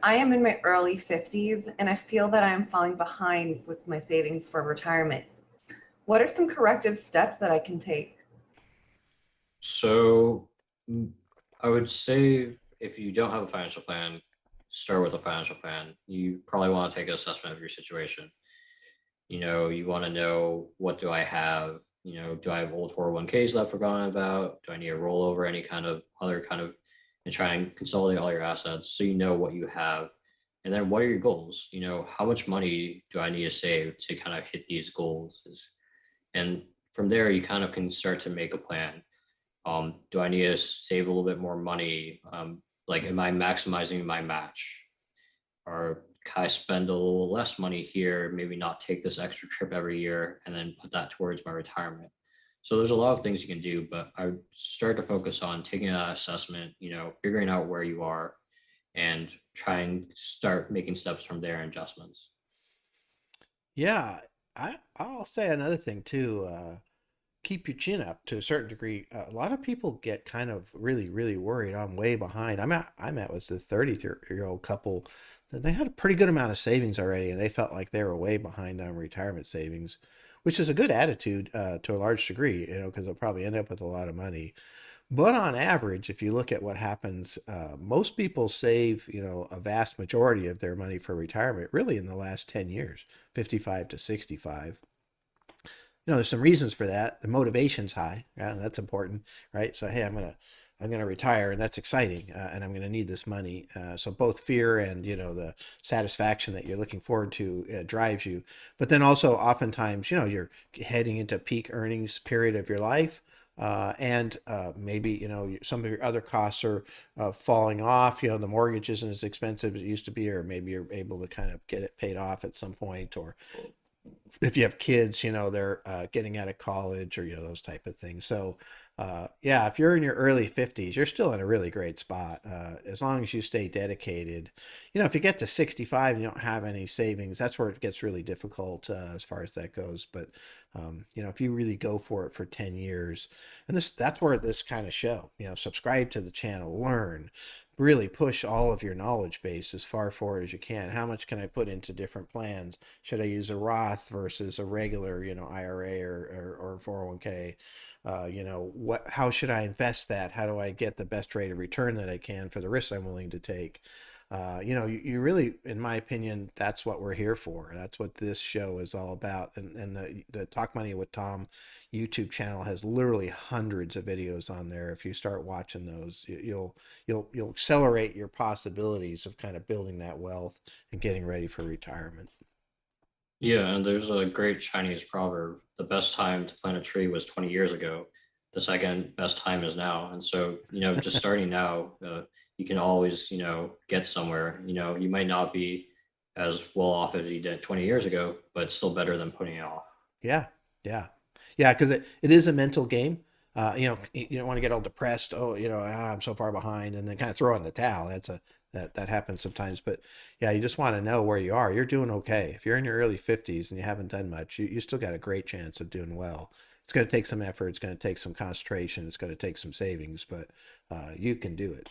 I am in my early 50s and I feel that I am falling behind with my savings for retirement. What are some corrective steps that I can take? So mm, I would say if you don't have a financial plan, start with a financial plan. You probably want to take an assessment of your situation. You want to know, what do I have? Do I have old 401ks that I've forgotten about? Do I need a rollover, any kind of other kind of, and try and consolidate all your assets so you know what you have. And then what are your goals? How much money do I need to save to kind of hit these goals? And from there, you kind of can start to make a plan. Do I need to save a little bit more money? Like, am I maximizing my match? Or can I spend a little less money here, maybe not take this extra trip every year, and then put that towards my retirement? So there's a lot of things you can do, but I would start to focus on taking that assessment, figuring out where you are, and try and start making steps from there and adjustments. Yeah, I'll say another thing too. Keep your chin up to a certain degree. A lot of people get kind of really worried. I'm way behind. I met with a 30-year-old couple that they had a pretty good amount of savings already, and they felt like they were way behind on retirement savings, which is a good attitude to a large degree, because they'll probably end up with a lot of money. But on average, if you look at what happens, most people save, a vast majority of their money for retirement really in the last 10 years, 55 to 65. There's some reasons for that. The motivation's high. Yeah, that's important, right? So, hey, I'm gonna retire, and that's exciting, and I'm gonna need this money. So both fear and the satisfaction that you're looking forward to drives you. But then also, oftentimes, you're heading into peak earnings period of your life, and maybe some of your other costs are falling off. The mortgage isn't as expensive as it used to be, or maybe you're able to kind of get it paid off at some point, or if you have kids, they're getting out of college, or those type of things. So, yeah, if you're in your early 50s, you're still in a really great spot as long as you stay dedicated. If you get to 65 and you don't have any savings, that's where it gets really difficult as far as that goes. But if you really go for it for 10 years, and that's where this kind of show, subscribe to the channel, learn, really push all of your knowledge base as far forward as you can. How much can I put into different plans? Should I use a Roth versus a regular, IRA or 401k? How should I invest that? How do I get the best rate of return that I can for the risks I'm willing to take? You really, in my opinion, that's what we're here for. That's what this show is all about. And the Talk Money with Tom YouTube channel has literally hundreds of videos on there. If you start watching those, you'll accelerate your possibilities of kind of building that wealth and getting ready for retirement. Yeah, and there's a great Chinese proverb: the best time to plant a tree was 20 years ago. The second best time is now. And so, just starting now, you can always, get somewhere. You might not be as well off as you did 20 years ago, but it's still better than putting it off. Yeah, yeah, yeah. Because it is a mental game. You don't want to get all depressed. Oh, I'm so far behind, and then kind of throw in the towel. That happens sometimes. But yeah, you just want to know where you are. You're doing okay. If you're in your early 50s and you haven't done much, you still got a great chance of doing well. It's going to take some effort. It's going to take some concentration. It's going to take some savings, but you can do it.